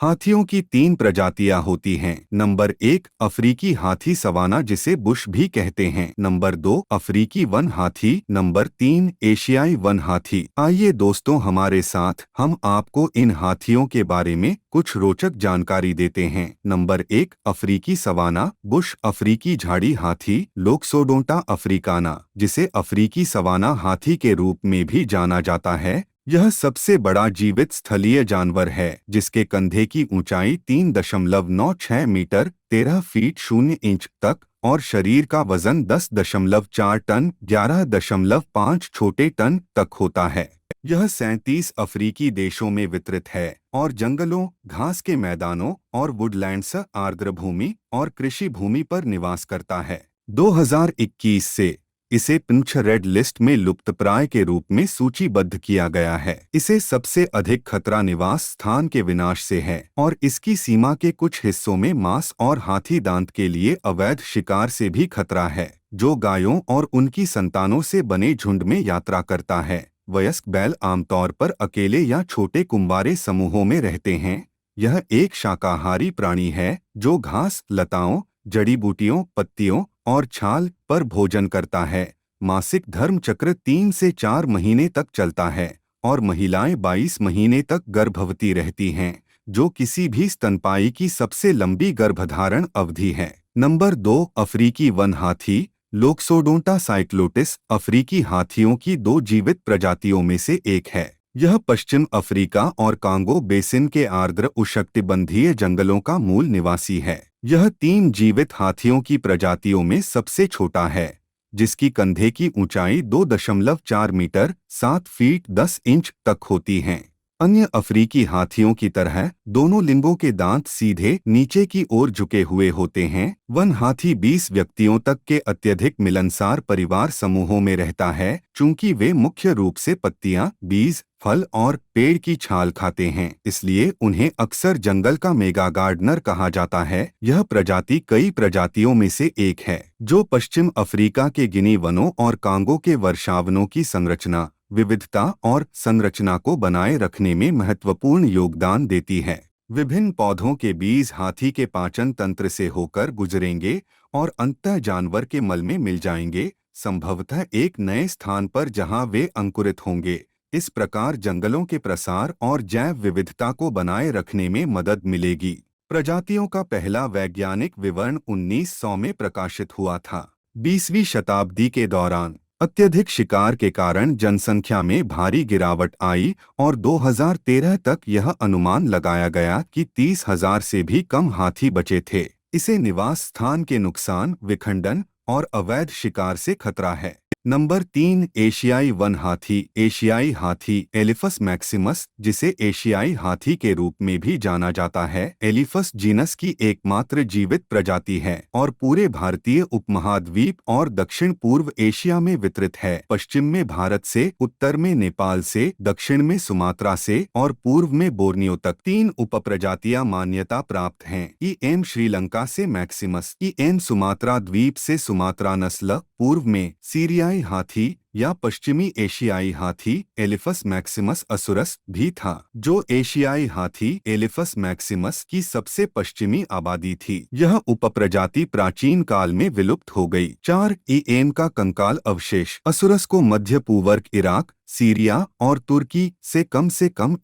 हाथियों की तीन प्रजातियां होती हैं। नंबर 1 अफ्रीकी हाथी सवाना जिसे बुश भी कहते हैं। नंबर 2 अफ्रीकी वन हाथी। नंबर 3 एशियाई वन हाथी। आइए दोस्तों, हमारे साथ हम आपको इन हाथियों के बारे में कुछ रोचक जानकारी देते हैं। नंबर 1 अफ्रीकी सवाना बुश अफ्रीकी झाड़ी हाथी लोक्सोडोंटा अफ्रीकाना जिसे अफ्रीकी सवाना हाथी के रूप में भी जाना जाता है। यह सबसे बड़ा जीवित स्थलीय जानवर है जिसके कंधे की ऊंचाई 3.96 मीटर 13 फीट 0 इंच तक और शरीर का वजन 10.4 टन 11.5 छोटे टन तक होता है। यह 37 अफ्रीकी देशों में वितरित है और जंगलों, घास के मैदानों और वुडलैंड्स आर्द्र भूमि और कृषि भूमि पर निवास करता है। 2021 से इसे पिंच रेड लिस्ट में लुप्तप्राय के रूप में सूचीबद्ध किया गया है। इसे सबसे अधिक खतरा निवास स्थान के विनाश से है और इसकी सीमा के कुछ हिस्सों में मांस और हाथी दांत के लिए अवैध शिकार से भी खतरा है, जो गायों और उनकी संतानों से बने झुंड में यात्रा करता है। वयस्क बैल आमतौर पर अकेले या छोटे कुंवारे समूहों में रहते हैं। यह एक शाकाहारी प्राणी है जो घास, लताओं, जड़ी बूटियों, पत्तियों और छाल पर भोजन करता है। मासिक धर्म चक्र 3 से 4 महीने तक चलता है और महिलाएं 22 महीने तक गर्भवती रहती हैं, जो किसी भी स्तनपायी की सबसे लंबी गर्भधारण अवधि है। नंबर 2 अफ्रीकी वन हाथी लोक्सोडोंटा साइक्लोटिस अफ्रीकी हाथियों की 2 जीवित प्रजातियों में से एक है। यह पश्चिम अफ्रीका और कांगो बेसिन के आर्द्र उष्णकटिबंधीय जंगलों का मूल निवासी है। यह 3 जीवित हाथियों की प्रजातियों में सबसे छोटा है, जिसकी कंधे की ऊंचाई 2.4 मीटर 7 फीट 10 इंच तक होती है। अन्य अफ्रीकी हाथियों की तरह दोनों लिंगों के दांत सीधे नीचे की ओर झुके हुए होते हैं। वन हाथी 20 व्यक्तियों तक के अत्यधिक मिलनसार परिवार समूहों में रहता है। चूंकि वे मुख्य रूप से पत्तियां, बीज, फल और पेड़ की छाल खाते हैं, इसलिए उन्हें अक्सर जंगल का मेगा गार्डनर कहा जाता है। यह प्रजाति कई प्रजातियों में से एक है जो पश्चिम अफ्रीका के गिनी वनों और कांगो के वर्षावनों की संरचना, विविधता और संरचना को बनाए रखने में महत्वपूर्ण योगदान देती है। विभिन्न पौधों के बीज हाथी के पाचन तंत्र से होकर गुजरेंगे और अंततः जानवर के मल में मिल जाएंगे, संभवतः एक नए स्थान पर जहां वे अंकुरित होंगे। इस प्रकार जंगलों के प्रसार और जैव विविधता को बनाए रखने में मदद मिलेगी। प्रजातियों का पहला वैज्ञानिक विवरण 1900 में प्रकाशित हुआ था। 20वीं शताब्दी के दौरान अत्यधिक शिकार के कारण जनसंख्या में भारी गिरावट आई और 2013 तक यह अनुमान लगाया गया कि 30,000 से भी कम हाथी बचे थे। इसे निवास स्थान के नुकसान, विखंडन और अवैध शिकार से खतरा है। नंबर 3 एशियाई वन हाथी एशियाई हाथी एलिफस मैक्सिमस जिसे एशियाई हाथी के रूप में भी जाना जाता है, एलिफस जीनस की एकमात्र जीवित प्रजाति है और पूरे भारतीय उपमहाद्वीप और दक्षिण पूर्व एशिया में वितरित है। पश्चिम में भारत से, उत्तर में नेपाल से, दक्षिण में सुमात्रा से और पूर्व में बोर्नियो तक 3 उपप्रजातियां मान्यता प्राप्त हैं। ई.एम. श्रीलंका से मैक्सिमस, ई.एम. सुमात्रा द्वीप से सुमात्रा नस्ल, पूर्व में सीरियाई हाथी या पश्चिमी एशियाई हाथी एलिफस मैक्सिमस असुरस भी था, जो एशियाई हाथी एलिफस मैक्सिमस की सबसे पश्चिमी आबादी थी। यह उपप्रजाति प्राचीन काल में विलुप्त हो गई। 4 ई.एम. का कंकाल अवशेष असुरस को मध्य पूर्व इराक, सीरिया और तुर्की से कम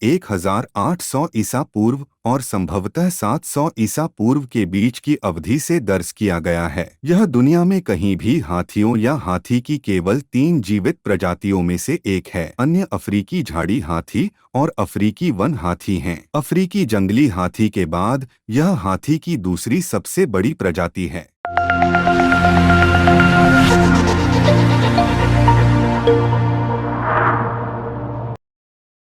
1800 ईसा पूर्व और संभवतः 700 ईसा पूर्व के बीच की अवधि से दर्ज किया गया है। यह दुनिया में कहीं भी हाथियों या हाथी की केवल 3 जीवित प्रजातियों में से एक है। अन्य अफ्रीकी झाड़ी हाथी और अफ्रीकी वन हाथी हैं। अफ्रीकी जंगली हाथी के बाद यह हाथी की दूसरी सबसे बड़ी प्रजाति है।